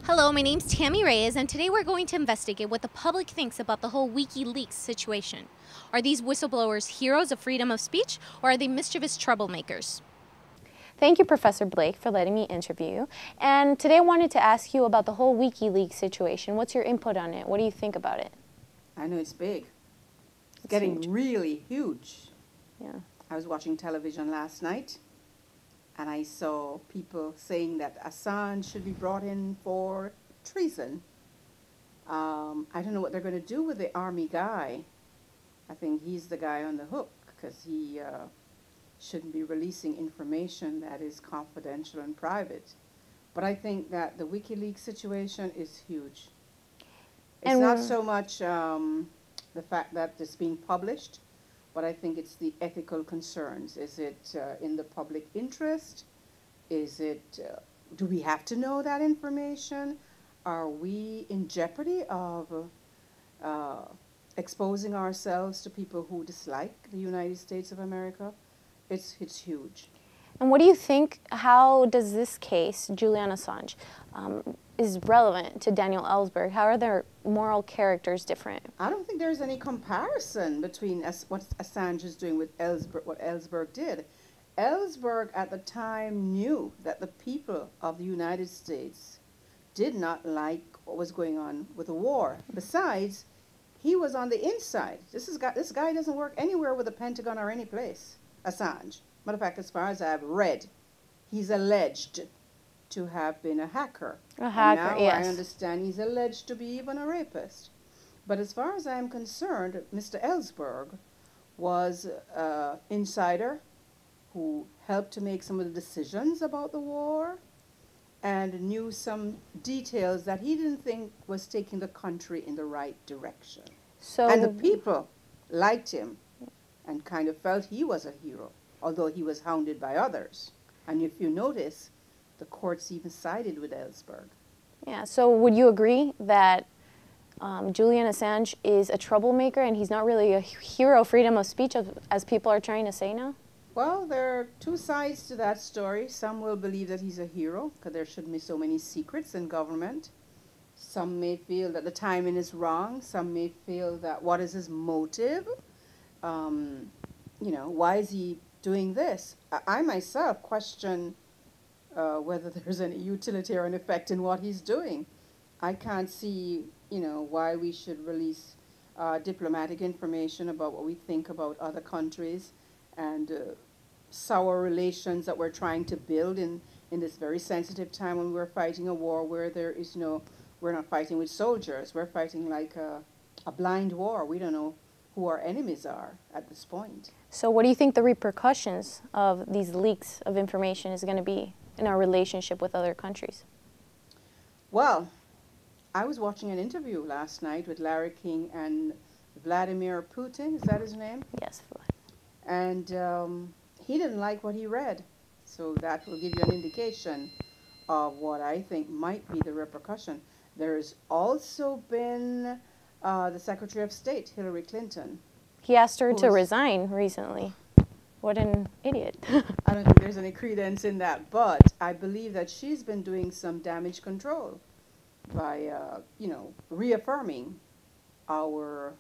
Hello, my name's Tamara Reyes, and today we're going to investigate what the public thinks about the whole Wikileaks situation. Are these whistleblowers heroes of freedom of speech, or are they mischievous troublemakers? Thank you, Professor Blake, for letting me interview you. And today I wanted to ask you about the whole WikiLeaks situation. What's your input on it? What do you think about it? I know it's big. It's It's getting huge. really huge. Yeah. I was watching television last night, and I saw people saying that Assange should be brought in for treason. I don't know what they're going to do with the army guy. I think he's the guy on the hook because he shouldn't be releasing information that is confidential and private. But I think that the WikiLeaks situation is huge. It's And not so much the fact that it's being published, but I think it's the ethical concerns. Is it in the public interest? Is it, do we have to know that information? Are we in jeopardy of exposing ourselves to people who dislike the United States of America? It's huge. And what do you think, how does this case, Julian Assange, is relevant to Daniel Ellsberg? How are their moral characters different? I don't think there's any comparison between what Assange is doing with what Ellsberg did. Ellsberg at the time knew that the people of the United States did not like what was going on with the war. Besides, he was on the inside. This guy doesn't work anywhere with the Pentagon or any place, Assange. Matter of fact, as far as I've read, he's alleged to have been a hacker. A hacker, and now yes. I understand he's alleged to be even a rapist. But as far as I'm concerned, Mr. Ellsberg was an insider who helped to make some of the decisions about the war and knew some details that he didn't think was taking the country in the right direction. So, And the people liked him and kind of felt he was a hero, although he was hounded by others. And if you notice, the courts even sided with Ellsberg. yeah, so would you agree that Julian Assange is a troublemaker and he's not really a hero of freedom of speech, as people are trying to say now? Well, there are two sides to that story. Some will believe that he's a hero because there shouldn't be so many secrets in government. Some may feel that the timing is wrong. Some may feel that what is his motive? Why is he doing this? I myself question whether there's any utilitarian effect in what he's doing. I can't see, why we should release diplomatic information about what we think about other countries and sour relations that we're trying to build in this very sensitive time when we're fighting a war where there is we're not fighting with soldiers. We're fighting like a blind war. We don't know who our enemies are at this point. So what do you think the repercussions of these leaks of information is going to be in our relationship with other countries? Well, I was watching an interview last night with Larry King and Vladimir Putin. Is that his name? Yes. And he didn't like what he read. So that will give you an indication of what I think might be the repercussion. There's also been the Secretary of State, Hillary Clinton. He asked her to resign recently. What an idiot. I don't think there's any credence in that, but I believe that she's been doing some damage control by, reaffirming our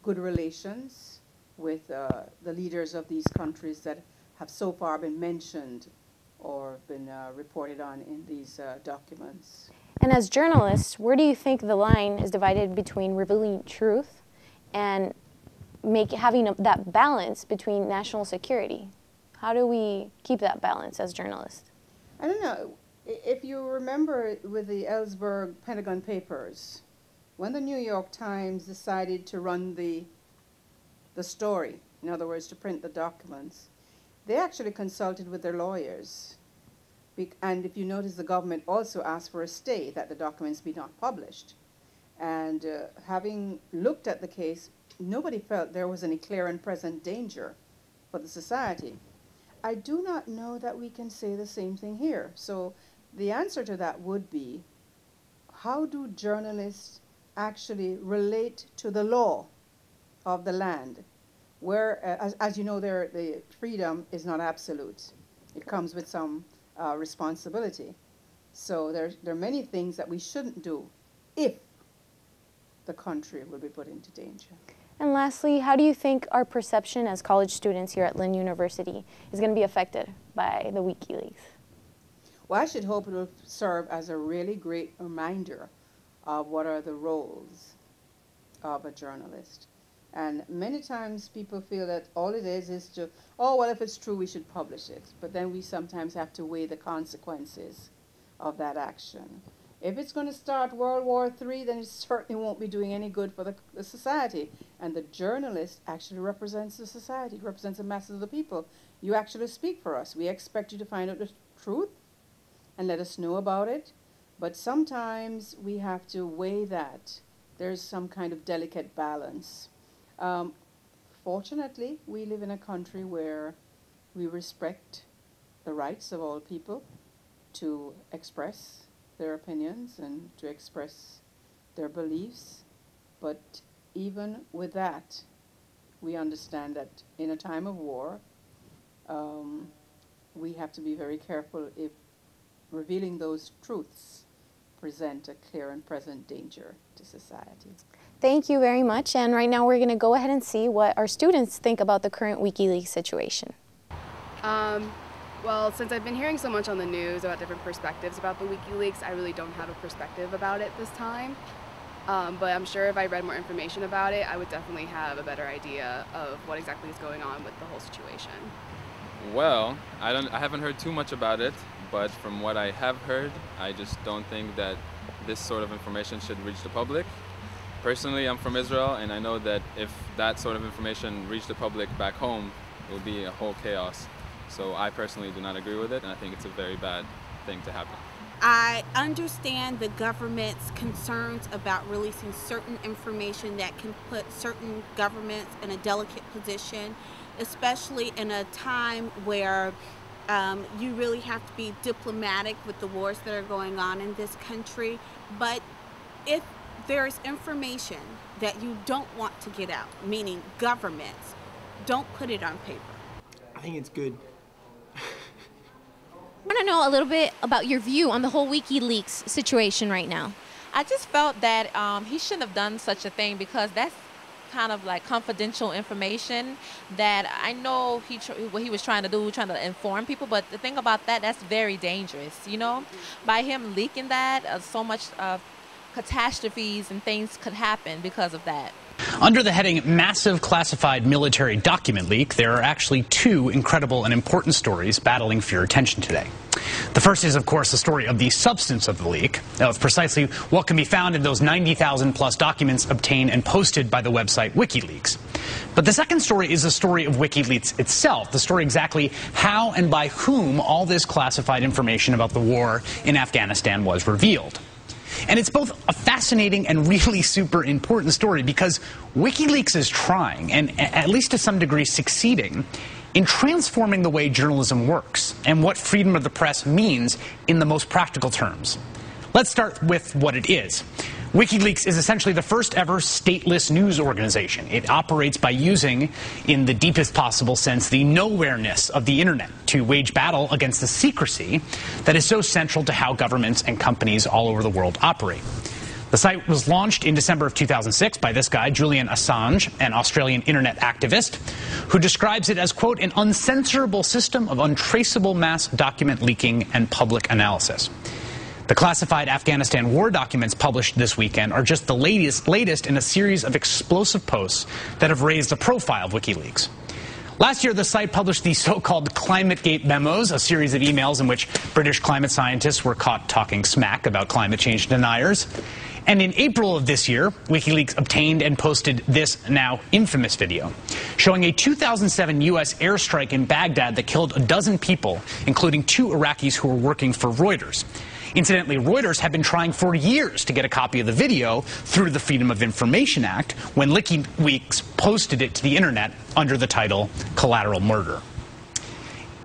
good relations with the leaders of these countries that have so far been mentioned or been reported on in these documents. And as journalists, where do you think the line is divided between revealing truth and having that balance between national security? How do we keep that balance as journalists? I don't know. If you remember with the Ellsberg Pentagon Papers, when the New York Times decided to run the story, in other words, to print the documents, they actually consulted with their lawyers. And if you notice, the government also asked for a stay that the documents be not published. And having looked at the case, nobody felt there was any clear and present danger for the society. I do not know that we can say the same thing here. So the answer to that would be, how do journalists actually relate to the law of the land? Where, as you know, the freedom is not absolute. It comes with some responsibility. So there are many things that we shouldn't do if the country will be put into danger. And lastly, how do you think our perception as college students here at Lynn University is going to be affected by the WikiLeaks? Well, I should hope it will serve as a really great reminder of what are the roles of a journalist. And many times people feel that all it is to, oh, well, if it's true, we should publish it. But then we sometimes have to weigh the consequences of that action. If it's going to start World War III, then it certainly won't be doing any good for the society. And the journalist actually represents the society, represents the masses of the people. You actually speak for us. We expect you to find out the truth and let us know about it. But sometimes we have to weigh that. There's some kind of delicate balance. Fortunately, we live in a country where we respect the rights of all people to express their opinions and to express their beliefs. But even with that, we understand that in a time of war, we have to be very careful if revealing those truths present a clear and present danger to society. Thank you very much. And right now we're going to go ahead and see what our students think about the current WikiLeaks situation. Well, since I've been hearing so much on the news about different perspectives about the WikiLeaks, I really don't have a perspective about it this time. But I'm sure if I read more information about it, I would definitely have a better idea of what exactly is going on with the whole situation. Well, I haven't heard too much about it, but from what I have heard, I just don't think that this sort of information should reach the public. Personally, I'm from Israel, and I know that if that sort of information reached the public back home, it would be a whole chaos. So I personally do not agree with it, and I think it's a very bad thing to happen. I understand the government's concerns about releasing certain information that can put certain governments in a delicate position, especially in a time where you really have to be diplomatic with the wars that are going on in this country. But if there's information that you don't want to get out, meaning governments, don't put it on paper. I think it's good. I want to know a little bit about your view on the whole WikiLeaks situation right now. I just felt that he shouldn't have done such a thing because that's kind of like confidential information that I know what he was trying to do, trying to inform people. But the thing about that, that's very dangerous, you know? By him leaking that, so much catastrophes and things could happen because of that. Under the heading Massive Classified Military Document Leak, there are actually two incredible and important stories battling for your attention today. The first is, of course, the story of the substance of the leak, of precisely what can be found in those 90,000 plus documents obtained and posted by the website WikiLeaks. But the second story is the story of WikiLeaks itself, the story exactly how and by whom all this classified information about the war in Afghanistan was revealed. And it's both a fascinating and really super important story because WikiLeaks is trying, and at least to some degree succeeding, in transforming the way journalism works and what freedom of the press means in the most practical terms. Let's start with what it is. WikiLeaks is essentially the first ever stateless news organization. It operates by using, in the deepest possible sense, the nowhereness of the internet to wage battle against the secrecy that is so central to how governments and companies all over the world operate. The site was launched in December of 2006 by this guy, Julian Assange, an Australian internet activist, who describes it as, quote, an uncensorable system of untraceable mass document leaking and public analysis. The classified Afghanistan war documents published this weekend are just the latest in a series of explosive posts that have raised the profile of WikiLeaks. Last year, the site published the so-called ClimateGate memos, a series of emails in which British climate scientists were caught talking smack about climate change deniers. And in April of this year, WikiLeaks obtained and posted this now infamous video, showing a 2007 U.S. airstrike in Baghdad that killed a dozen people, including 2 Iraqis who were working for Reuters. Incidentally, Reuters had been trying for years to get a copy of the video through the Freedom of Information Act when WikiLeaks posted it to the internet under the title Collateral Murder.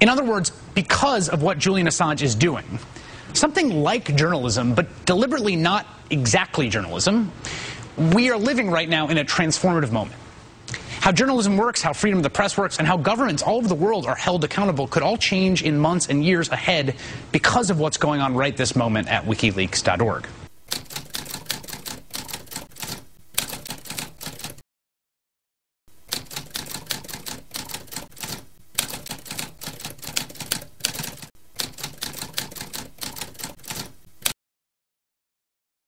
In other words, because of what Julian Assange is doing, something like journalism, but deliberately not exactly journalism, we are living right now in a transformative moment. How journalism works, how freedom of the press works, and how governments all over the world are held accountable could all change in months and years ahead because of what's going on right this moment at WikiLeaks.org.